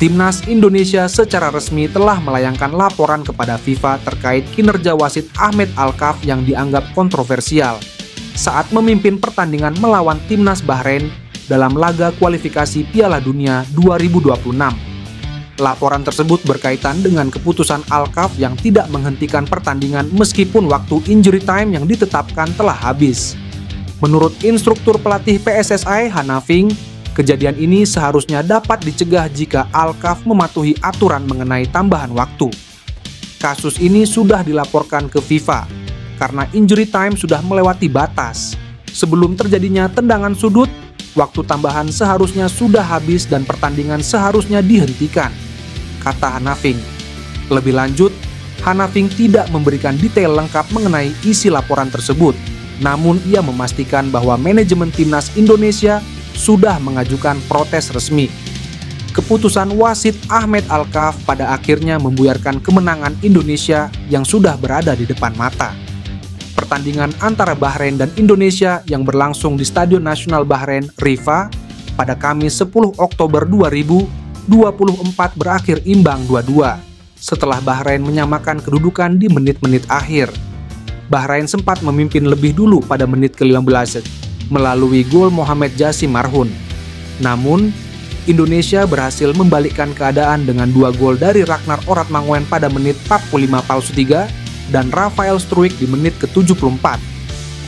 Timnas Indonesia secara resmi telah melayangkan laporan kepada FIFA terkait kinerja wasit Ahmed Alkaf yang dianggap kontroversial saat memimpin pertandingan melawan Timnas Bahrain dalam laga kualifikasi Piala Dunia 2026. Laporan tersebut berkaitan dengan keputusan Alkaf yang tidak menghentikan pertandingan meskipun waktu injury time yang ditetapkan telah habis. Menurut instruktur pelatih PSSI Hanafing, kejadian ini seharusnya dapat dicegah jika Alkaf mematuhi aturan mengenai tambahan waktu. Kasus ini sudah dilaporkan ke FIFA karena injury time sudah melewati batas. Sebelum terjadinya tendangan sudut, waktu tambahan seharusnya sudah habis dan pertandingan seharusnya dihentikan, kata Hanafing. Lebih lanjut, Hanafing tidak memberikan detail lengkap mengenai isi laporan tersebut, namun ia memastikan bahwa manajemen Timnas Indonesia sudah mengajukan protes resmi. Keputusan wasit Ahmed Alkaf pada akhirnya membuyarkan kemenangan Indonesia yang sudah berada di depan mata. Pertandingan antara Bahrain dan Indonesia yang berlangsung di Stadion Nasional Bahrain, Rifa, pada Kamis 10 Oktober 2024 berakhir imbang 2-2, setelah Bahrain menyamakan kedudukan di menit-menit akhir. Bahrain sempat memimpin lebih dulu pada menit ke-15 melalui gol Mohamed Jassim Marhun. Namun, Indonesia berhasil membalikkan keadaan dengan 2 gol dari Ragnar Oratmangoen pada menit 45+3 dan Rafael Struijk di menit ke-74.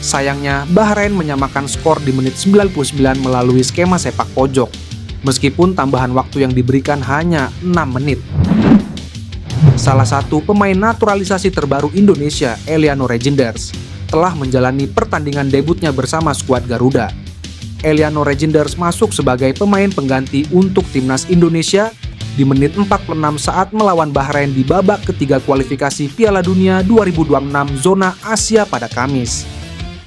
Sayangnya, Bahrain menyamakan skor di menit 99 melalui skema sepak pojok, meskipun tambahan waktu yang diberikan hanya 6 menit. Salah satu pemain naturalisasi terbaru Indonesia, Eliano Reijnders, telah menjalani pertandingan debutnya bersama skuad Garuda. Eliano Reijnders masuk sebagai pemain pengganti untuk Timnas Indonesia di menit 46 saat melawan Bahrain di babak ketiga kualifikasi Piala Dunia 2026 zona Asia pada Kamis.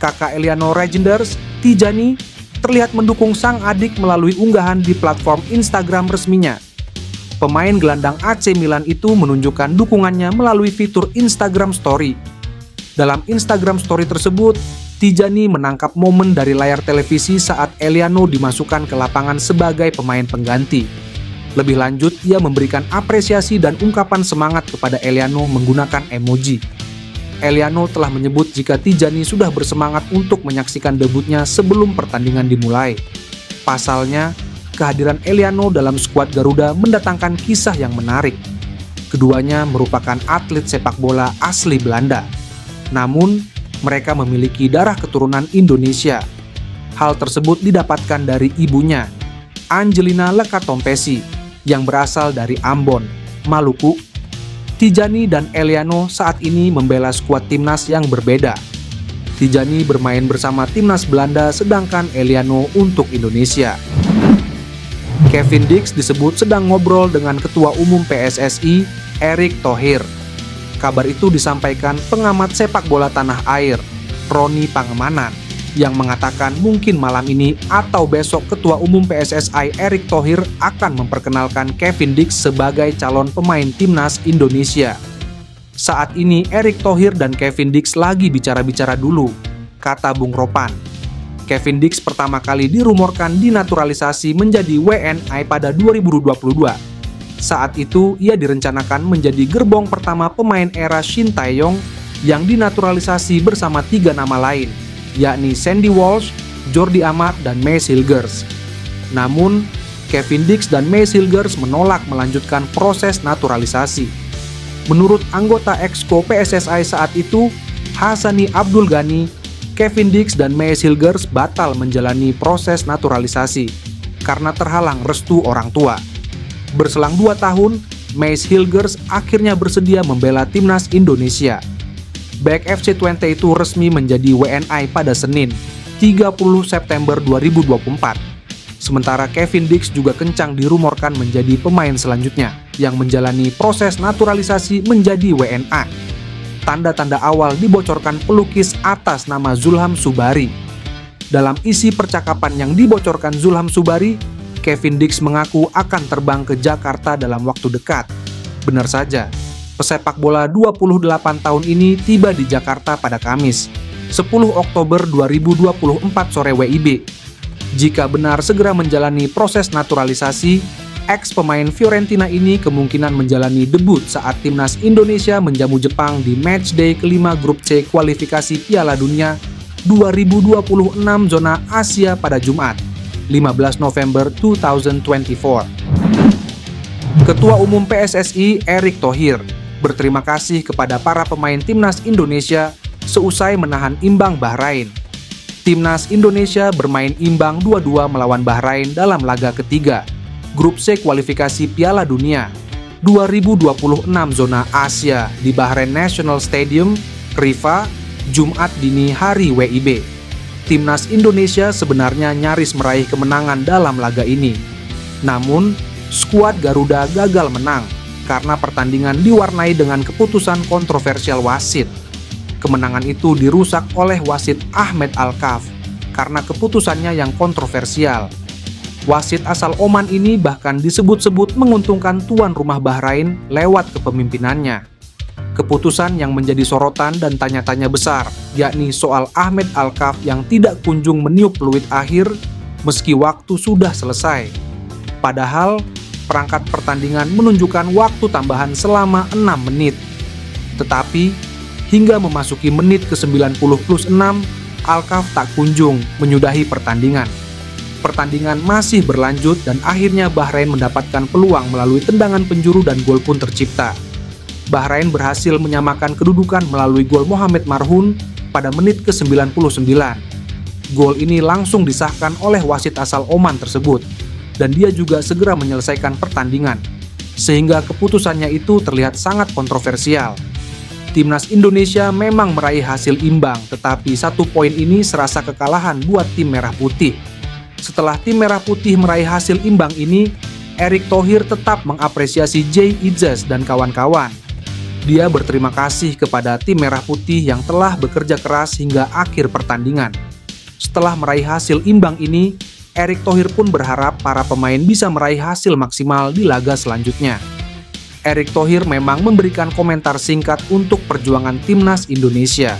Kakak Eliano Reijnders, Tijani, terlihat mendukung sang adik melalui unggahan di platform Instagram resminya. Pemain gelandang AC Milan itu menunjukkan dukungannya melalui fitur Instagram Story. Dalam Instagram Story tersebut, Tijani menangkap momen dari layar televisi saat Eliano dimasukkan ke lapangan sebagai pemain pengganti. Lebih lanjut, ia memberikan apresiasi dan ungkapan semangat kepada Eliano menggunakan emoji. Eliano telah menyebut jika Tijani sudah bersemangat untuk menyaksikan debutnya sebelum pertandingan dimulai. Pasalnya, kehadiran Eliano dalam skuad Garuda mendatangkan kisah yang menarik. Keduanya merupakan atlet sepak bola asli Belanda. Namun, mereka memiliki darah keturunan Indonesia. Hal tersebut didapatkan dari ibunya, Angelina Lekatompesi, yang berasal dari Ambon, Maluku. Tijani dan Eliano saat ini membela skuad timnas yang berbeda. Tijani bermain bersama timnas Belanda, sedangkan Eliano untuk Indonesia. Kevin Dix disebut sedang ngobrol dengan Ketua Umum PSSI, Erick Thohir. Kabar itu disampaikan pengamat sepak bola tanah air, Roni Pangemanan, yang mengatakan mungkin malam ini atau besok Ketua Umum PSSI Erick Thohir akan memperkenalkan Kevin Dix sebagai calon pemain Timnas Indonesia. Saat ini Erick Thohir dan Kevin Dix lagi bicara-bicara dulu, kata Bung Ropan. Kevin Dix pertama kali dirumorkan dinaturalisasi menjadi WNI pada 2022. Saat itu, ia direncanakan menjadi gerbong pertama pemain era Shin Tae-yong yang dinaturalisasi bersama 3 nama lain, yakni Sandy Walsh, Jordi Amat, dan Mace Hilgers. Namun, Kevin Dix dan Mace Hilgers menolak melanjutkan proses naturalisasi. Menurut anggota Exco PSSI saat itu, Hassani Abdul Ghani, Kevin Dix dan Mace Hilgers batal menjalani proses naturalisasi karena terhalang restu orang tua. Berselang 2 tahun, Mace Hilgers akhirnya bersedia membela Timnas Indonesia. Back FC Twente itu resmi menjadi WNI pada Senin, 30 September 2024. Sementara Kevin Dix juga kencang dirumorkan menjadi pemain selanjutnya yang menjalani proses naturalisasi menjadi WNA. Tanda-tanda awal dibocorkan pelukis atas nama Zulham Subari. Dalam isi percakapan yang dibocorkan Zulham Subari, Kevin Dix mengaku akan terbang ke Jakarta dalam waktu dekat. Benar saja, pesepak bola 28 tahun ini tiba di Jakarta pada Kamis, 10 Oktober 2024 sore WIB. Jika benar segera menjalani proses naturalisasi, Ex-pemain Fiorentina ini kemungkinan menjalani debut saat timnas Indonesia menjamu Jepang di matchday kelima grup C kualifikasi Piala Dunia 2026 zona Asia pada Jumat, 15 November 2024. Ketua Umum PSSI Erick Thohir berterima kasih kepada para pemain timnas Indonesia seusai menahan imbang Bahrain. Timnas Indonesia bermain imbang 2-2 melawan Bahrain dalam laga ketiga Grup C kualifikasi Piala Dunia 2026 zona Asia di Bahrain National Stadium, Rifa, Jumat dini hari WIB. Timnas Indonesia sebenarnya nyaris meraih kemenangan dalam laga ini. Namun, skuad Garuda gagal menang karena pertandingan diwarnai dengan keputusan kontroversial wasit. Kemenangan itu dirusak oleh wasit Ahmed Alkaf karena keputusannya yang kontroversial. Wasit asal Oman ini bahkan disebut-sebut menguntungkan tuan rumah Bahrain lewat kepemimpinannya. Keputusan yang menjadi sorotan dan tanya-tanya besar, yakni soal Ahmed Alkaf yang tidak kunjung meniup peluit akhir meski waktu sudah selesai. Padahal, perangkat pertandingan menunjukkan waktu tambahan selama 6 menit. Tetapi, hingga memasuki menit ke-90+6, Alkaf tak kunjung menyudahi pertandingan. Pertandingan masih berlanjut dan akhirnya Bahrain mendapatkan peluang melalui tendangan penjuru dan gol pun tercipta. Bahrain berhasil menyamakan kedudukan melalui gol Mohamed Marhoun pada menit ke-99. Gol ini langsung disahkan oleh wasit asal Oman tersebut, dan dia juga segera menyelesaikan pertandingan, sehingga keputusannya itu terlihat sangat kontroversial. Timnas Indonesia memang meraih hasil imbang, tetapi 1 poin ini serasa kekalahan buat tim Merah Putih. Setelah tim Merah Putih meraih hasil imbang ini, Erick Thohir tetap mengapresiasi Jay Idzas dan kawan-kawan. Dia berterima kasih kepada tim Merah Putih yang telah bekerja keras hingga akhir pertandingan. Setelah meraih hasil imbang ini, Erick Thohir pun berharap para pemain bisa meraih hasil maksimal di laga selanjutnya. Erick Thohir memang memberikan komentar singkat untuk perjuangan timnas Indonesia.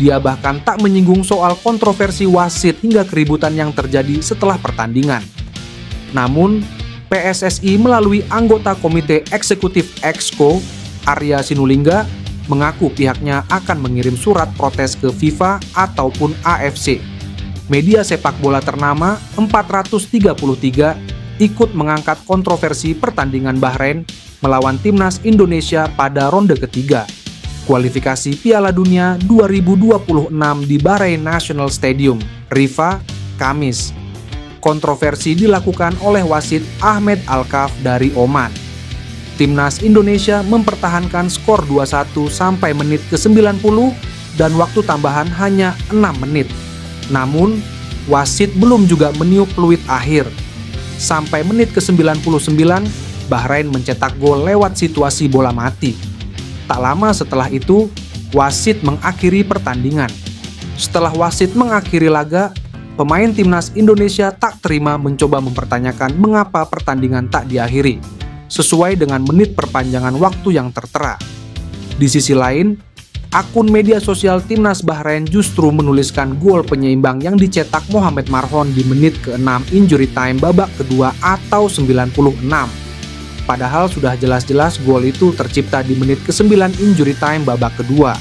Dia bahkan tak menyinggung soal kontroversi wasit hingga keributan yang terjadi setelah pertandingan. Namun, PSSI melalui anggota Komite Eksekutif Exco, Arya Sinulinga, mengaku pihaknya akan mengirim surat protes ke FIFA ataupun AFC. Media sepak bola ternama 433 ikut mengangkat kontroversi pertandingan Bahrain melawan timnas Indonesia pada ronde ketiga kualifikasi Piala Dunia 2026 di Bahrain National Stadium, Rifa, Kamis. Kontroversi dilakukan oleh wasit Ahmed Alkaf dari Oman. Timnas Indonesia mempertahankan skor 2-1 sampai menit ke-90 dan waktu tambahan hanya 6 menit. Namun, wasit belum juga meniup peluit akhir. Sampai menit ke-99, Bahrain mencetak gol lewat situasi bola mati. Tak lama setelah itu, wasit mengakhiri pertandingan. Setelah wasit mengakhiri laga, pemain timnas Indonesia tak terima mencoba mempertanyakan mengapa pertandingan tak diakhiri, sesuai dengan menit perpanjangan waktu yang tertera. Di sisi lain, akun media sosial timnas Bahrain justru menuliskan gol penyeimbang yang dicetak Mohamed Marhoun di menit ke-6 injury time babak kedua atau 96. Padahal sudah jelas-jelas gol itu tercipta di menit ke-9 injury time babak kedua,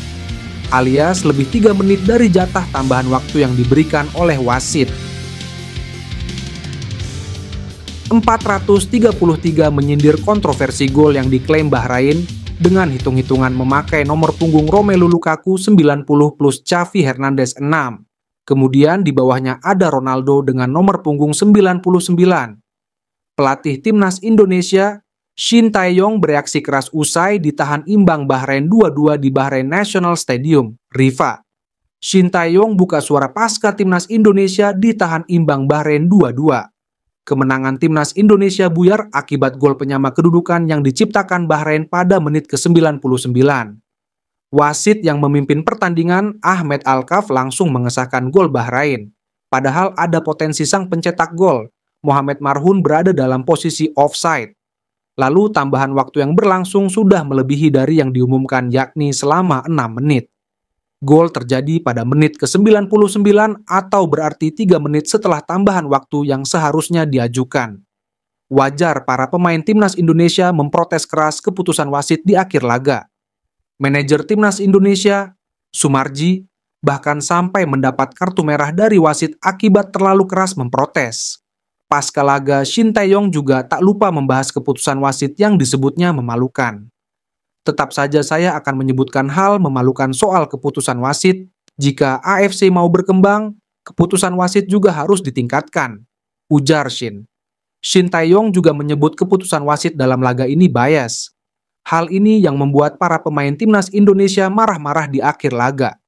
alias lebih 3 menit dari jatah tambahan waktu yang diberikan oleh wasit. 433 menyindir kontroversi gol yang diklaim Bahrain dengan hitung-hitungan memakai nomor punggung Romelu Lukaku 90 plus Xavi Hernandez 6. Kemudian di bawahnya ada Ronaldo dengan nomor punggung 99. Pelatih timnas Indonesia, Shin Tae-yong bereaksi keras usai ditahan imbang Bahrain 2-2 di Bahrain National Stadium, Rifa. Shin Tae-yong buka suara pasca timnas Indonesia ditahan imbang Bahrain 2-2. Kemenangan timnas Indonesia buyar akibat gol penyama kedudukan yang diciptakan Bahrain pada menit ke-99. Wasit yang memimpin pertandingan, Ahmed Alkaf, langsung mengesahkan gol Bahrain. Padahal ada potensi sang pencetak gol, Mohamed Marhoun, berada dalam posisi offside. Lalu tambahan waktu yang berlangsung sudah melebihi dari yang diumumkan, yakni selama 6 menit. Gol terjadi pada menit ke-99 atau berarti 3 menit setelah tambahan waktu yang seharusnya diajukan. Wajar para pemain timnas Indonesia memprotes keras keputusan wasit di akhir laga. Manajer timnas Indonesia, Sumarji, bahkan sampai mendapat kartu merah dari wasit akibat terlalu keras memprotes. Pasca laga, Shin Tae-yong juga tak lupa membahas keputusan wasit yang disebutnya memalukan. Tetap saja saya akan menyebutkan hal memalukan soal keputusan wasit. Jika AFC mau berkembang, keputusan wasit juga harus ditingkatkan, ujar Shin. Shin Tae-yong juga menyebut keputusan wasit dalam laga ini bias. Hal ini yang membuat para pemain timnas Indonesia marah-marah di akhir laga.